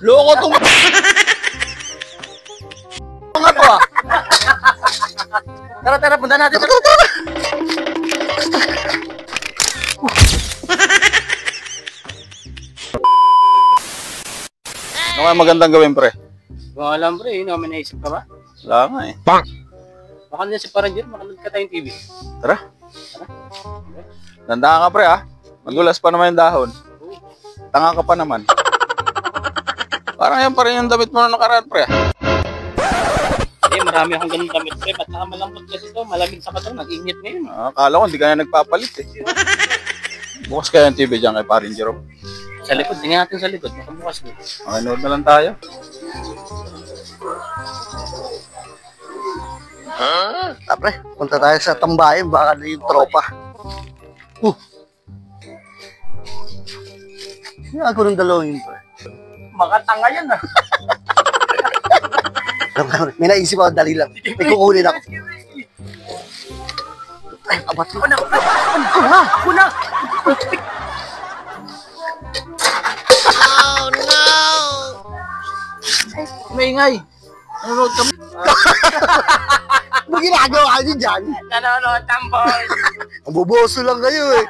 Loko tong mga to ah. Tara, tara, punta natin. Tara. Ano kaya magandang gawin, pre? Wala alam, pre. May naisip ka ba? Wala nga eh. Baka na si Paranger, makanood ka tayong TV. Tara. Tandaan ka, pre, ah. Madulas pa naman yung dahon. Tanga ka pa naman. Parang yan pa rin yung damit mo na nakaraan, pre. Marami akong ganun damit, pre. Ba't saka malambot kasi ito? Malamig sa katawan. Nag-init ngayon. Akala ko hindi ka na nagpapalit eh. Bukas kaya yung TV dyan kay Parin Jerome. Sa likod. Tingnan natin sa likod. Nakabukas mo. Okay, nood na lang tayo. Pre, punta tayo sa tambayan, baka na yung tropa. Hindi ako ng dalawang yun, pre. Mga tanga yan, ah. May naisip ako, dali lang. May kukunin ako. Ay, abat mo. Ako na! Oh, no! Maingay. Nanonood kami. Ano ginagawa niyo dyan? Nanonood tambol. Ang buboso lang kayo eh.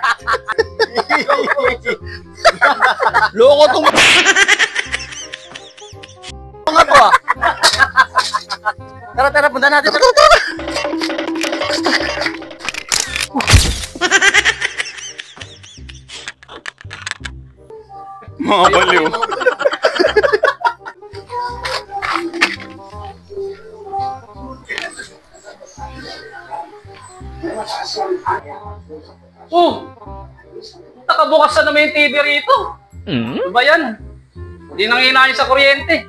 Loko tong mga to ah. Tara, tara, punta natin. Tara, tara. Mga baliw. Nakabukas na naman yung TV rito. Ano ba yan? Hindi nang hinahin sa kuryente.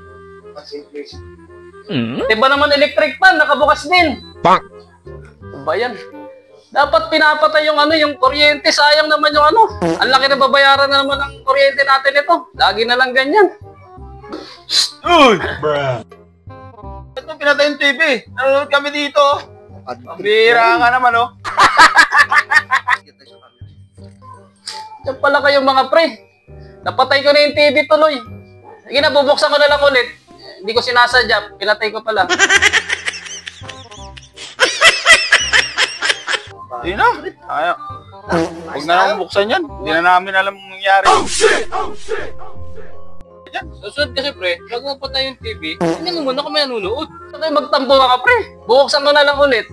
Diba naman electric fan, nakabukas din. Ano ba yan? Dapat pinapatay yung yung kuryente. Sayang naman yung Ang laki na babayaran na naman ang kuryente natin ito. Lagi na lang ganyan. Uy! Ito pinatay yung TV. Nanonood kami dito. Ang bihira ka naman, oh. Diyan pala kayong mga pre. Napatay ko na yung TV tuloy. Sige na, bubuksan ko na lang ulit. Hindi ko sinasadya. Pinatay ko pala. Hindi na. Ayaw. Huwag na lang buksan yan. Hindi na namin alam ang nangyari. Susunod kasi pre, bago patay yung TV, hindi mo muna kami nanonood. Saan kayo magtampo ka pre? Buksan ko na lang ulit.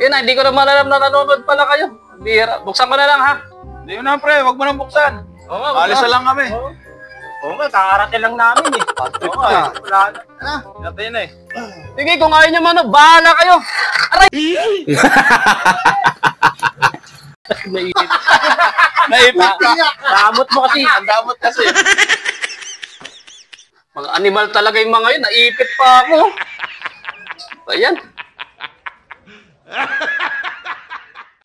Yun na, hindi ko naman alam na nanonood pala kayo. Bihira. Buksan ko na lang ha. Hindi na, pre. Huwag mo nang buksan. Oo nga, Alis na lang kami. Oo nga, kakarating lang namin eh. Oo nga eh. Wala na. Pinatay na eh. Sige, kung ayaw nyo man, bahala kayo. Aray! Naipit. Naipit ka. Damot mo kasi. Ang damot kasi. Mga animal talaga yung mga yun. Naipit pa ako. Ayan.